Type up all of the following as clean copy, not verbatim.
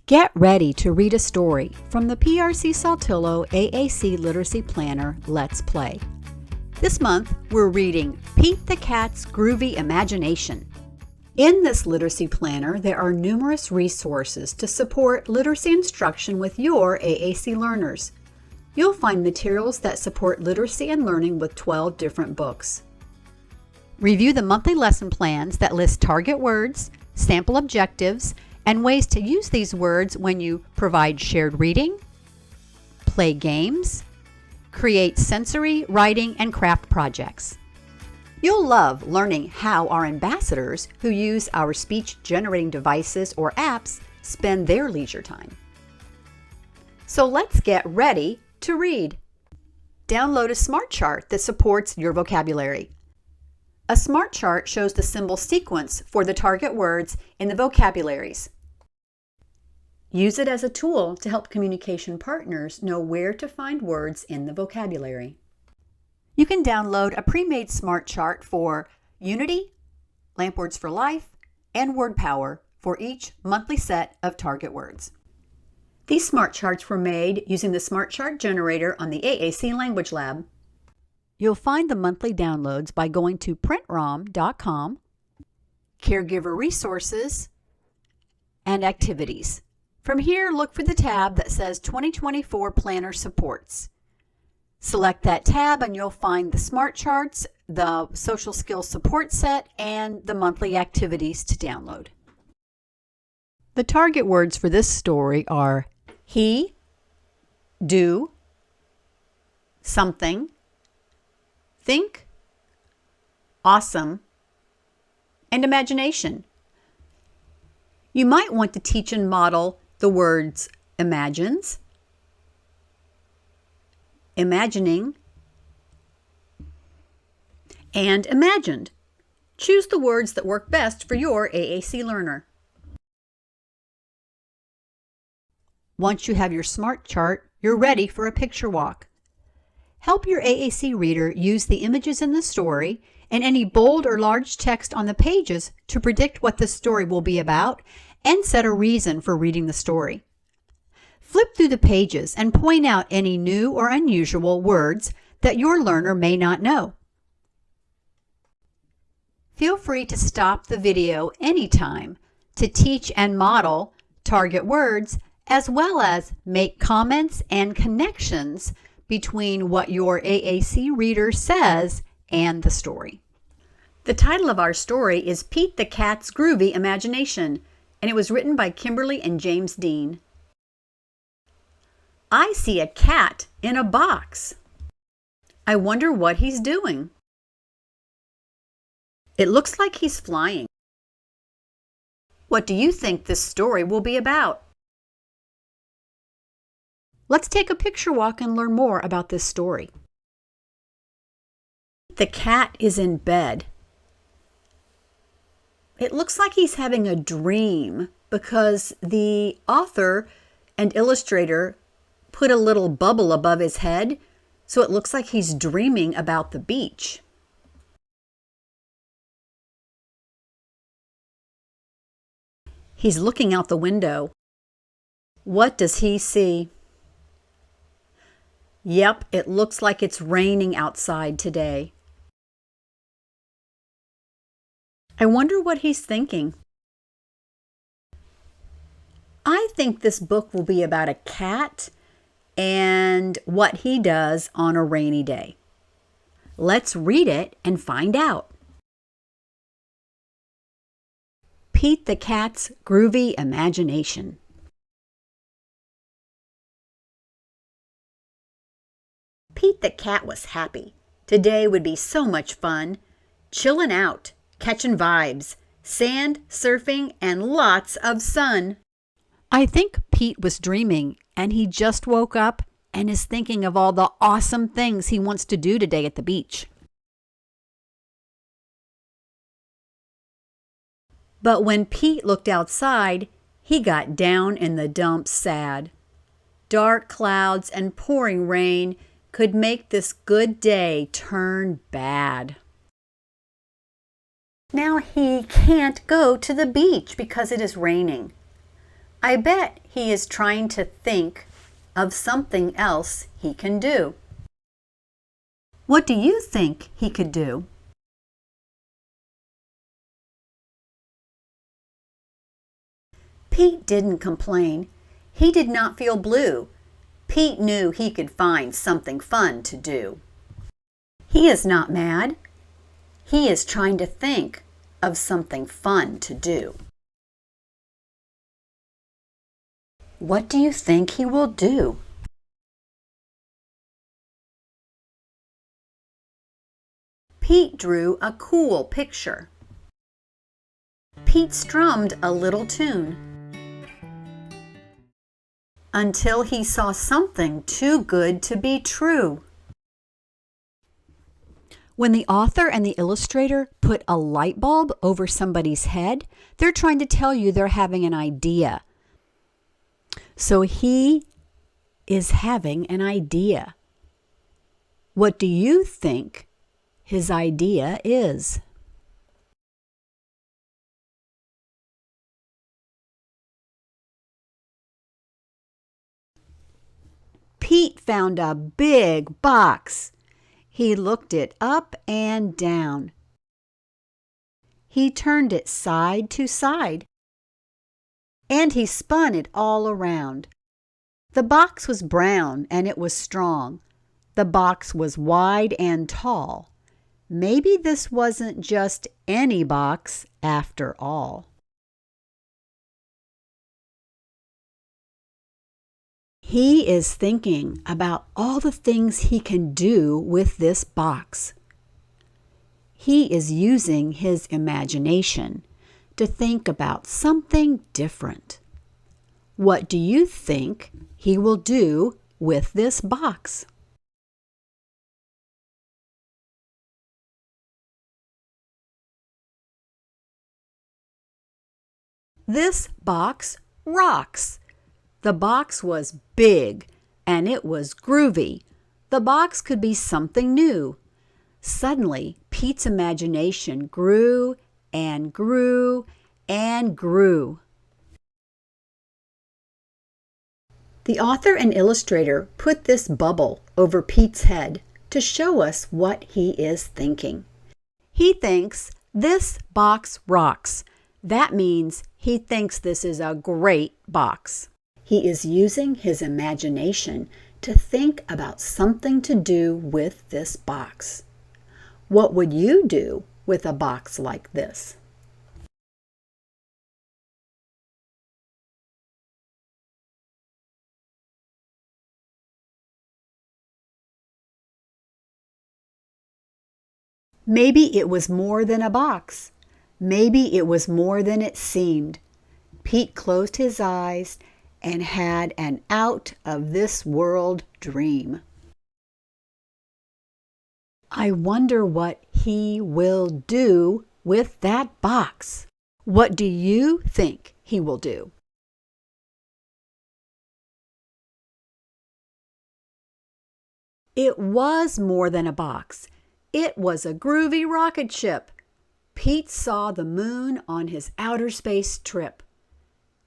Get ready to read a story from the PRC-Saltillo AAC Literacy Planner Let's Play. This month, we're reading Pete the Cat's Groovy Imagination. In this literacy planner, there are numerous resources to support literacy instruction with your AAC learners. You'll find materials that support literacy and learning with 12 different books. Review the monthly lesson plans that list target words, sample objectives, and ways to use these words when you provide shared reading, play games, create sensory, writing, and craft projects. You'll love learning how our ambassadors who use our speech-generating devices or apps spend their leisure time. So let's get ready to read. Download a smart chart that supports your vocabulary. A smart chart shows the symbol sequence for the target words in the vocabularies. Use it as a tool to help communication partners know where to find words in the vocabulary. You can download a pre-made smart chart for Unity, Lamp Words for Life, and Word Power for each monthly set of target words. These smart charts were made using the Smart Chart Generator on the AAC Language Lab. You'll find the monthly downloads by going to printrom.com, Caregiver Resources, and Activities. From here, look for the tab that says 2024 Planner Supports. Select that tab and you'll find the smart charts, the social skills support set, and the monthly activities to download. The target words for this story are he, do, something, think, awesome, and imagination. You might want to teach and model the words imagines, imagining, and imagined. Choose the words that work best for your AAC learner. Once you have your smart chart, you're ready for a picture walk. Help your AAC reader use the images in the story and any bold or large text on the pages to predict what the story will be about and set a reason for reading the story. Flip through the pages and point out any new or unusual words that your learner may not know. Feel free to stop the video anytime to teach and model target words, as well as make comments and connections between what your AAC reader says and the story. The title of our story is Pete the Cat's Groovy Imagination, and it was written by Kimberly and James Dean. I see a cat in a box. I wonder what he's doing. It looks like he's flying. What do you think this story will be about? Let's take a picture walk and learn more about this story. The cat is in bed. It looks like he's having a dream because the author and illustrator put a little bubble above his head, so it looks like he's dreaming about the beach. He's looking out the window. What does he see? Yep, it looks like it's raining outside today. I wonder what he's thinking. I think this book will be about a cat and what he does on a rainy day. Let's read it and find out. Pete the Cat's Groovy Imagination. Pete the cat was happy. Today would be so much fun. Chillin' out, catching vibes, sand, surfing, and lots of sun. I think Pete was dreaming, and he just woke up and is thinking of all the awesome things he wants to do today at the beach. But when Pete looked outside, he got down in the dumps sad. Dark clouds and pouring rain could make this good day turn bad. Now he can't go to the beach because it is raining. I bet he is trying to think of something else he can do. What do you think he could do? Pete didn't complain. He did not feel blue. Pete knew he could find something fun to do. He is not mad. He is trying to think of something fun to do. What do you think he will do? Pete drew a cool picture. Pete strummed a little tune until he saw something too good to be true. When the author and the illustrator put a light bulb over somebody's head, they're trying to tell you they're having an idea. So he is having an idea. What do you think his idea is? Pete found a big box. He looked it up and down. He turned it side to side, and he spun it all around. The box was brown and it was strong. The box was wide and tall. Maybe this wasn't just any box after all. He is thinking about all the things he can do with this box. He is using his imagination to think about something different. What do you think he will do with this box? This box rocks. The box was big and it was groovy. The box could be something new. Suddenly, Pete's imagination grew and grew and grew. The author and illustrator put this bubble over Pete's head to show us what he is thinking. He thinks this box rocks. That means he thinks this is a great box. He is using his imagination to think about something to do with this box. What would you do with a box like this? Maybe it was more than a box. Maybe it was more than it seemed. Pete closed his eyes and had an out-of-this-world dream. I wonder what he will do with that box. What do you think he will do? It was more than a box. It was a groovy rocket ship. Pete saw the moon on his outer space trip.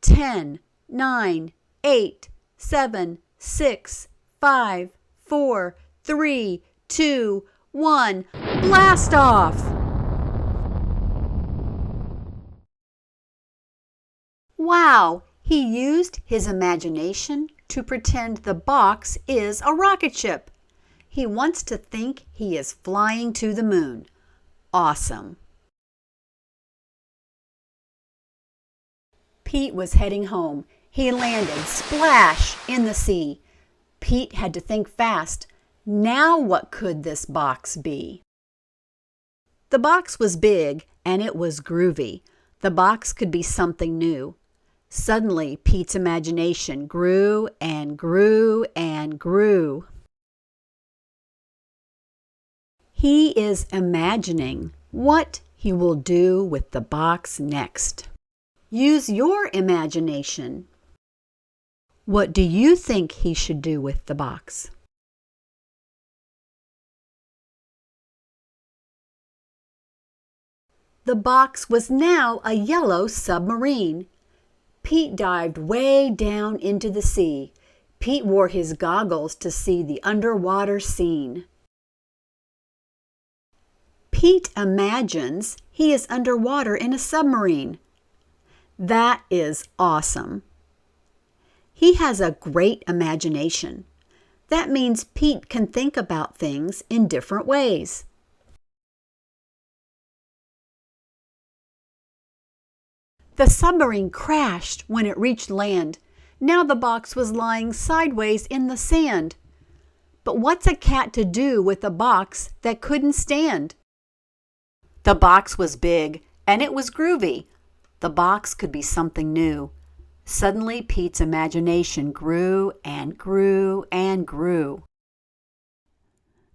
10, 9, 8, 7, 6, 5, 4, 3, 2, 1. Blast off! Wow! He used his imagination to pretend the box is a rocket ship. He wants to think he is flying to the moon. Awesome! Pete was heading home. He landed splash in the sea. Pete had to think fast. Now what could this box be? The box was big and it was groovy. The box could be something new. Suddenly, Pete's imagination grew and grew and grew. He is imagining what he will do with the box next. Use your imagination. What do you think he should do with the box? The box was now a yellow submarine. Pete dived way down into the sea. Pete wore his goggles to see the underwater scene. Pete imagines he is underwater in a submarine. That is awesome. He has a great imagination. That means Pete can think about things in different ways. The submarine crashed when it reached land. Now the box was lying sideways in the sand. But what's a cat to do with a box that couldn't stand? The box was big, and it was groovy. The box could be something new. Suddenly, Pete's imagination grew and grew and grew.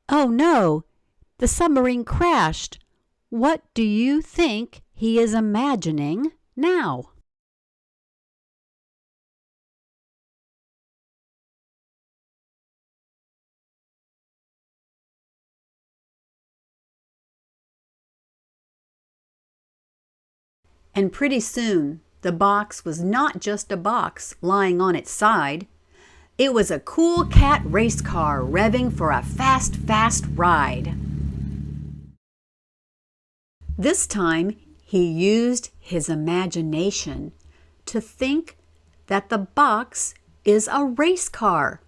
Oh no, the submarine crashed. What do you think he is imagining now? And pretty soon, the box was not just a box lying on its side. It was a cool cat race car revving for a fast, fast ride. This time, he used his imagination to think that the box is a race car.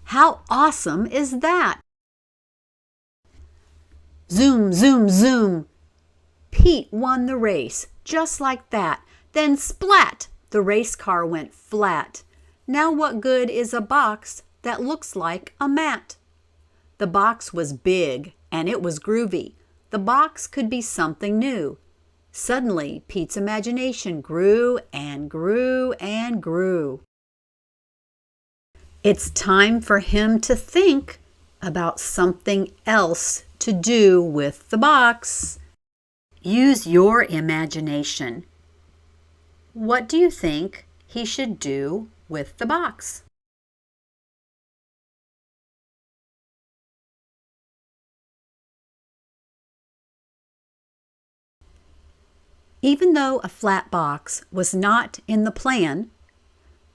How awesome is that? Zoom, zoom, zoom. Pete won the race, just like that. Then splat! The race car went flat. Now what good is a box that looks like a mat? The box was big and it was groovy. The box could be something new. Suddenly, Pete's imagination grew and grew and grew. It's time for him to think about something else to do with the box. Use your imagination. What do you think he should do with the box? Even though a flat box was not in the plan,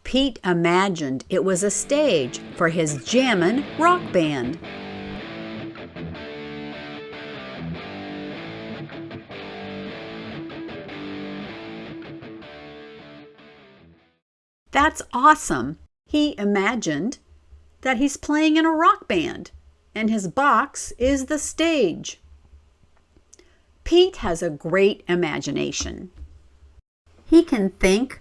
Pete imagined it was a stage for his jammin' rock band. That's awesome. He imagined that he's playing in a rock band, and his box is the stage. Pete has a great imagination. He can think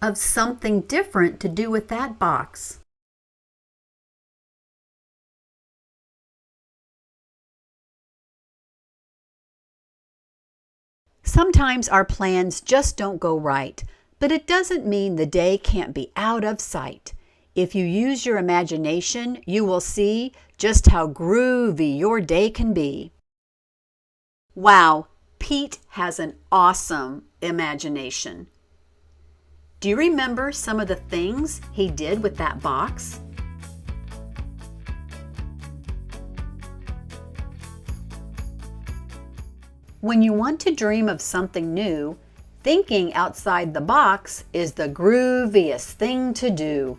of something different to do with that box. Sometimes our plans just don't go right, but it doesn't mean the day can't be out of sight. If you use your imagination, you will see just how groovy your day can be. Wow, Pete has an awesome imagination. Do you remember some of the things he did with that box? When you want to dream of something new, thinking outside the box is the grooviest thing to do.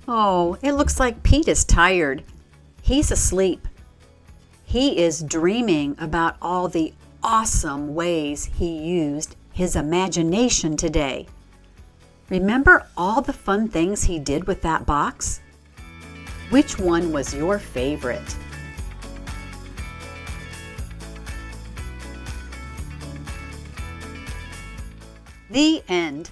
Oh, it looks like Pete is tired. He's asleep. He is dreaming about all the awesome ways he used his imagination today. Remember all the fun things he did with that box? Which one was your favorite? The end.